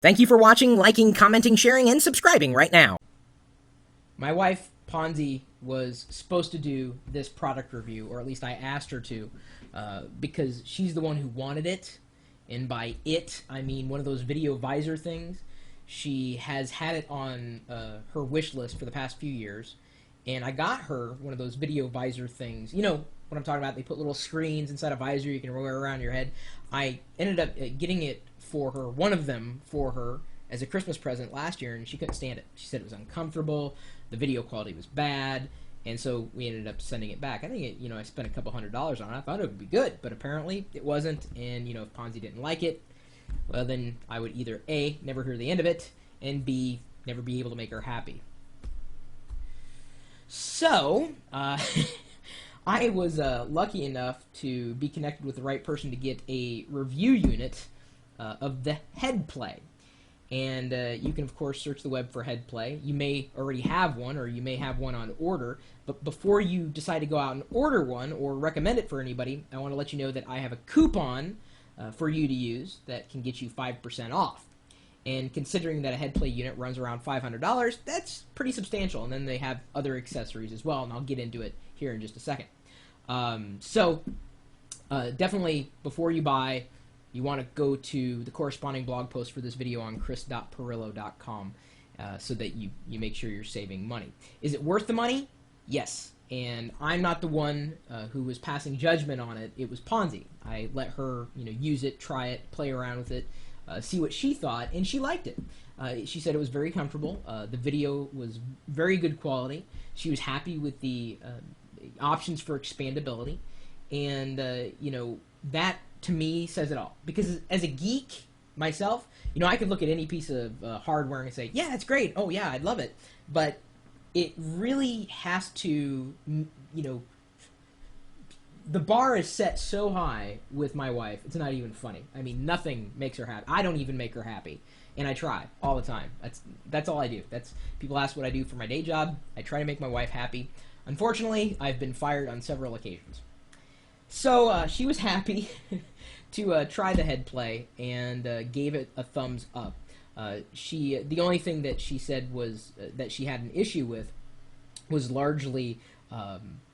Thank you for watching, liking, commenting, sharing, and subscribing right now. My wife, Ponzi, was supposed to do this product review, or at least I asked her to, because she's the one who wanted it. And by it, I mean one of those video-visor things. She has had it on her wish list for the past few years. And I got her one of those video-visor things. You know what I'm talking about? They put little screens inside a visor you can wear around your head. I ended up getting it for her, one of them for her, as a Christmas present last year, and she couldn't stand it. She said it was uncomfortable, the video quality was bad, and so we ended up sending it back. I think I spent a couple $100s on it. I thought it would be good, but apparently it wasn't, and if Ponzi didn't like it, well then I would either A, never hear the end of it, and B, never be able to make her happy. So, I was lucky enough to be connected with the right person to get a review unit of the Headplay. And you can, of course, search the web for Headplay. You may already have one, or you may have one on order. But before you decide to go out and order one or recommend it for anybody, I want to let you know that I have a coupon for you to use that can get you 5% off. And considering that a Headplay unit runs around $500, that's pretty substantial. And then they have other accessories as well, and I'll get into it here in just a second. Definitely, before you buy, you want to go to the corresponding blog post for this video on chris.pirillo.com so that you make sure you're saving money. Is it worth the money? Yes. And I'm not the one who was passing judgment on it. It was Ponzi. I let her use it, try it, play around with it, see what she thought, and she liked it. She said it was very comfortable. The video was very good quality. She was happy with the options for expandability. And, that to me says it all. Because as a geek myself, I could look at any piece of hardware and say, yeah, that's great. Oh, yeah, I'd love it. But it really has to, the bar is set so high with my wife, it's not even funny. I mean, nothing makes her happy. I don't even make her happy. And I try all the time. That's all I do. People ask what I do for my day job. I try to make my wife happy. Unfortunately, I've been fired on several occasions. So she was happy to try the Headplay and gave it a thumbs up. The only thing that she said was that she had an issue with was largely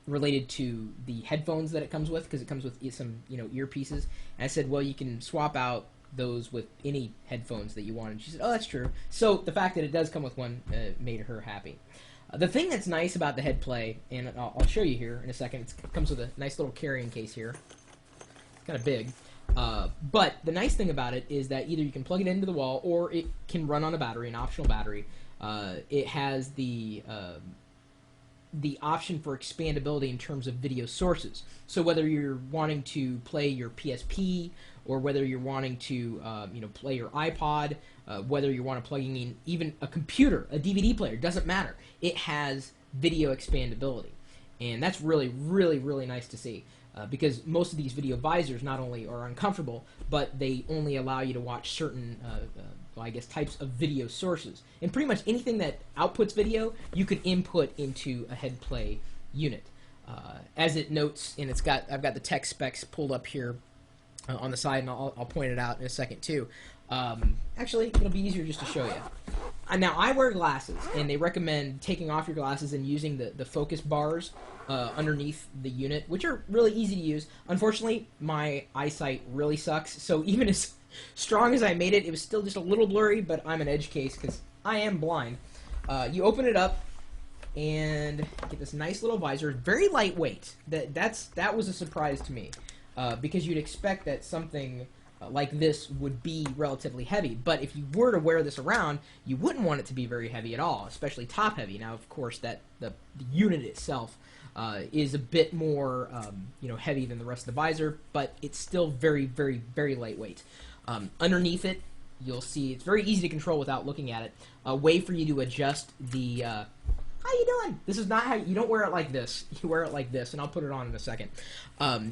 related to the headphones that it comes with, because it comes with some earpieces. And I said, well, you can swap out those with any headphones that you want. And she said, oh, that's true. So the fact that it does come with one made her happy. The thing that's nice about the Headplay, and I'll show you here in a second, it comes with a nice little carrying case here. It's kind of big. But the nice thing about it is that either you can plug it into the wall or it can run on a battery, an optional battery. It has the option for expandability in terms of video sources. So whether you're wanting to play your PSP, or whether you're wanting to play your iPod, whether you want to plug in even a computer, a DVD player, doesn't matter. It has video expandability. And that's really, really, really nice to see. Because most of these video visors not only are uncomfortable, but they only allow you to watch certain, types of video sources. And pretty much anything that outputs video, you could input into a Headplay unit. As it notes, and I've got the tech specs pulled up here on the side, and I'll point it out in a second too. Actually, it'll be easier just to show you. Now, I wear glasses, and they recommend taking off your glasses and using the focus bars underneath the unit, which are really easy to use. Unfortunately, my eyesight really sucks, so even as strong as I made it, it was still just a little blurry, but I'm an edge case because I am blind. You open it up and get this nice little visor. Very lightweight. That was a surprise to me, because you'd expect that something like this would be relatively heavy. But if you were to wear this around, you wouldn't want it to be very heavy at all, especially top heavy. Now, of course, the unit itself is a bit more heavy than the rest of the visor, but it's still very, very, very lightweight. Underneath it, you'll see it's very easy to control without looking at it. A way for you to adjust the how you doing? This is not how you don't wear it like this. You wear it like this, and I'll put it on in a second.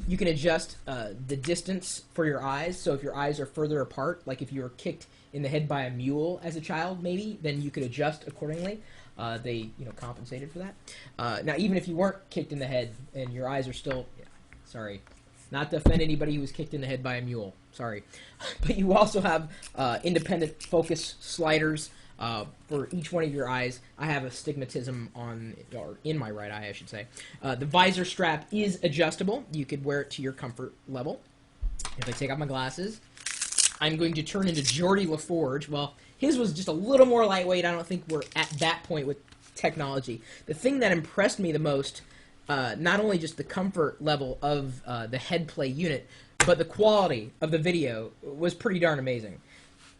You can adjust the distance for your eyes. So if your eyes are further apart, like if you were kicked in the head by a mule as a child, maybe, then you could adjust accordingly. They compensated for that. Now, even if you weren't kicked in the head and your eyes are still, sorry, Not to offend anybody who was kicked in the head by a mule. Sorry. But you also have independent focus sliders for each one of your eyes. I have astigmatism on, or in my right eye, I should say. The visor strap is adjustable. You could wear it to your comfort level. If I take off my glasses, I'm going to turn into Geordie LaForge. Well, his was just a little more lightweight. I don't think we're at that point with technology. The thing that impressed me the most, not only just the comfort level of the Headplay unit, but the quality of the video was pretty darn amazing.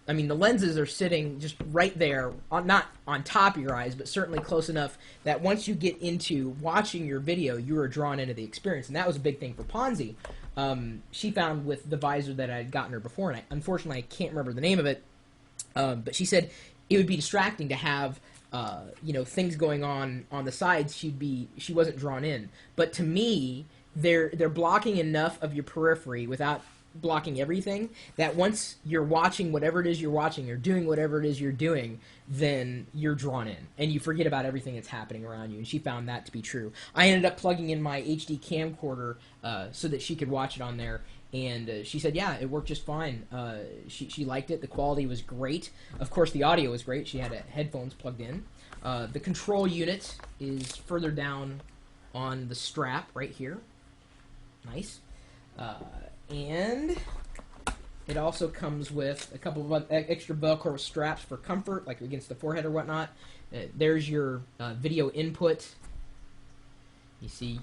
I mean, the lenses are sitting just right there, not on top of your eyes, but certainly close enough that once you get into watching your video, you are drawn into the experience. And that was a big thing for Ponzi. She found with the visor that I had gotten her before, and unfortunately I can't remember the name of it, but she said it would be distracting to have things going on the sides. She wasn't drawn in. But to me, they're blocking enough of your periphery without blocking everything that once you're watching whatever it is you're watching or doing whatever it is you're doing, then you're drawn in and you forget about everything that's happening around you. And she found that to be true. I ended up plugging in my HD camcorder so that she could watch it on there, and she said, yeah, it worked just fine. She liked it. The quality was great. Of course, the audio was great. She had headphones plugged in. The control unit is further down on the strap right here. Nice. And it also comes with a couple of extra Velcro straps for comfort, like against the forehead or whatnot. There's your video input. You see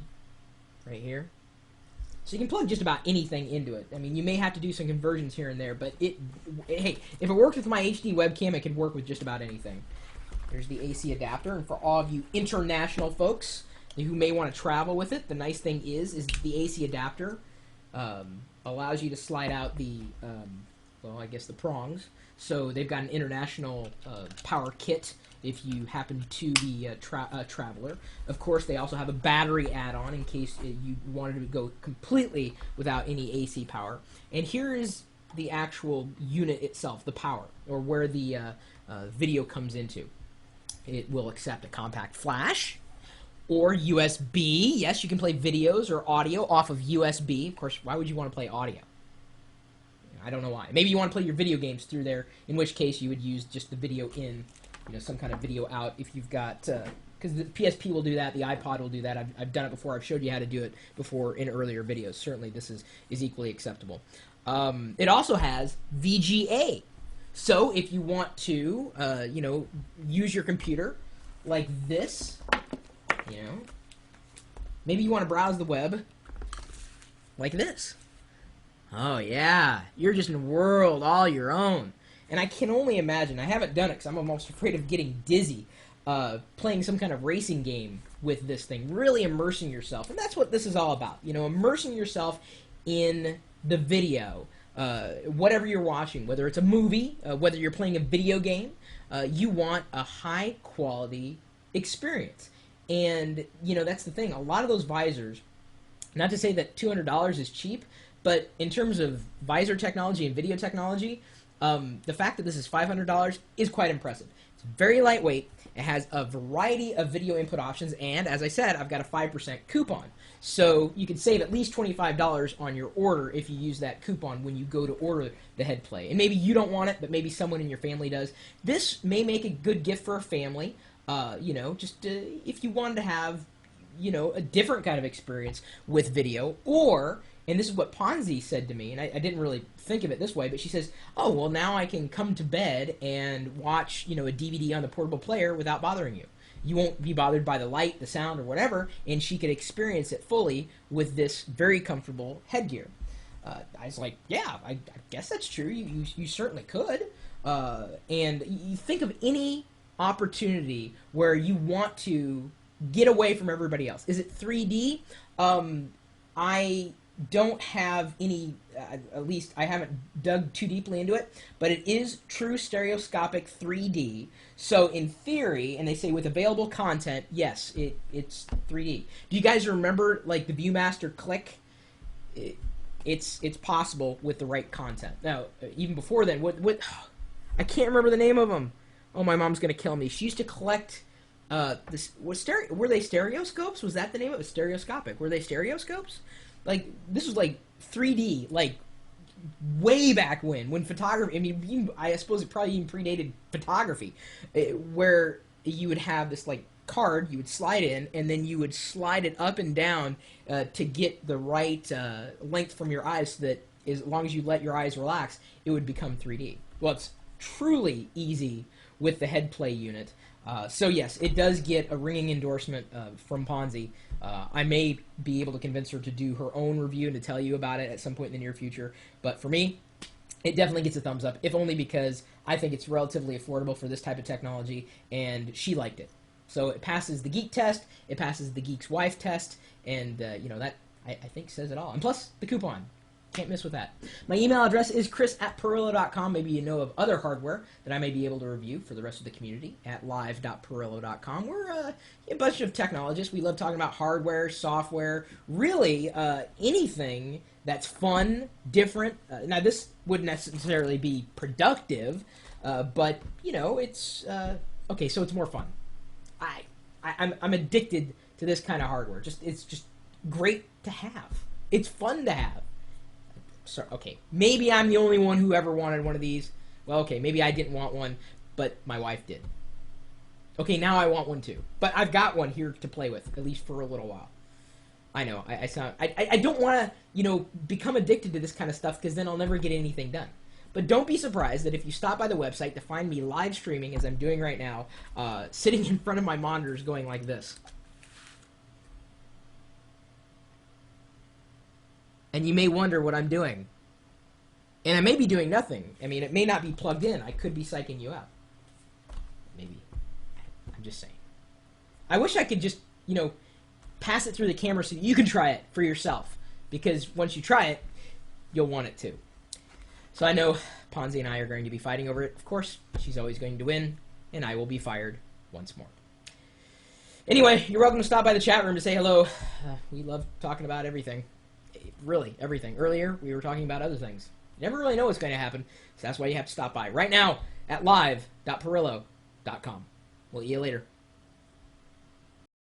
right here. So you can plug just about anything into it. I mean, you may have to do some conversions here and there, but hey, if it worked with my HD webcam, it could work with just about anything. There's the AC adapter, and for all of you international folks who may want to travel with it, the nice thing is the AC adapter allows you to slide out the, well, I guess the prongs. So they've got an international power kit if you happen to be a traveler. Of course, they also have a battery add-on in case you wanted to go completely without any AC power. And here is the actual unit itself, the power, or where the video comes into. It will accept a compact flash or USB. Yes, you can play videos or audio off of USB. Of course, why would you want to play audio? I don't know why. Maybe you want to play your video games through there, in which case you would use just the video in, some kind of video out if you've got, because the PSP will do that, the iPod will do that. I've done it before. I've showed you how to do it before in earlier videos. Certainly this is equally acceptable. It also has VGA. So if you want to, use your computer like this, maybe you want to browse the web like this. Oh yeah, you're just in a world all your own. And I can only imagine, I haven't done it because I'm almost afraid of getting dizzy, playing some kind of racing game with this thing, really immersing yourself. And that's what this is all about, immersing yourself in the video. Whatever you're watching, whether it's a movie, whether you're playing a video game, you want a high quality experience. And, that's the thing. A lot of those visors, not to say that $200 is cheap, but in terms of visor technology and video technology, the fact that this is $500 is quite impressive. It's very lightweight. It has a variety of video input options, and as I said, I've got a 5% coupon. So you can save at least $25 on your order if you use that coupon when you go to order the Headplay. And maybe you don't want it, but maybe someone in your family does. This may make a good gift for a family, if you wanted to have, a different kind of experience with video, or, and this is what Ponzi said to me, and I didn't really think of it this way, but she says, oh, well, now I can come to bed and watch, a DVD on the portable player without bothering you. You won't be bothered by the light, the sound, or whatever, and she could experience it fully with this very comfortable headgear. I was like, yeah, I guess that's true. You certainly could. And you think of any opportunity where you want to get away from everybody else. Is it 3D? I don't have any, at least I haven't dug too deeply into it, but it is true stereoscopic 3D. So in theory, and they say with available content, yes, it's 3D. Do you guys remember like the Viewmaster Click? It's possible with the right content. Now, even before then, what I can't remember the name of them. Oh, my mom's gonna kill me. She used to collect were they stereoscopes? Was that the name of it? Stereoscopic. Were they stereoscopes? Like, this was like 3D, like way back when photography, I mean, I suppose it probably even predated photography, where you would have this like card you would slide in, and then you would slide it up and down to get the right length from your eyes, so that as long as you let your eyes relax, it would become 3D. Well, it's truly easy with the Headplay unit. So yes, it does get a ringing endorsement from Ponzi. I may be able to convince her to do her own review and to tell you about it at some point in the near future. But for me, it definitely gets a thumbs up, if only because I think it's relatively affordable for this type of technology, and she liked it. So it passes the geek test, it passes the geek's wife test, and you know, that I think says it all. And plus the coupon. Can't miss with that. My email address is chris@pirillo.com. Maybe you know of other hardware that I may be able to review for the rest of the community at live.pirillo.com. We're a bunch of technologists. We love talking about hardware, software, really anything that's fun, different. Now, this wouldn't necessarily be productive, but, you know, it's... okay, so it's more fun. I'm addicted to this kind of hardware. It's just great to have. It's fun to have. So, okay, maybe I'm the only one who ever wanted one of these. Well, okay, maybe I didn't want one, but my wife did. Okay, now I want one too. But I've got one here to play with, at least for a little while. I know, I don't want to, you know, become addicted to this kind of stuff, because then I'll never get anything done. But don't be surprised that if you stop by the website to find me live streaming, as I'm doing right now, sitting in front of my monitors going like this. And you may wonder what I'm doing. And I may be doing nothing. I mean, it may not be plugged in. I could be psyching you out. Maybe. I'm just saying. I wish I could just, you know, pass it through the camera so you can try it for yourself. Because once you try it, you'll want it too. So I know Ponzi and I are going to be fighting over it. Of course, she's always going to win, and I will be fired once more. Anyway, you're welcome to stop by the chat room to say hello. We love talking about everything. Really, everything. Earlier, we were talking about other things. You never really know what's going to happen, so that's why you have to stop by right now at live.pirillo.com. We'll see you later.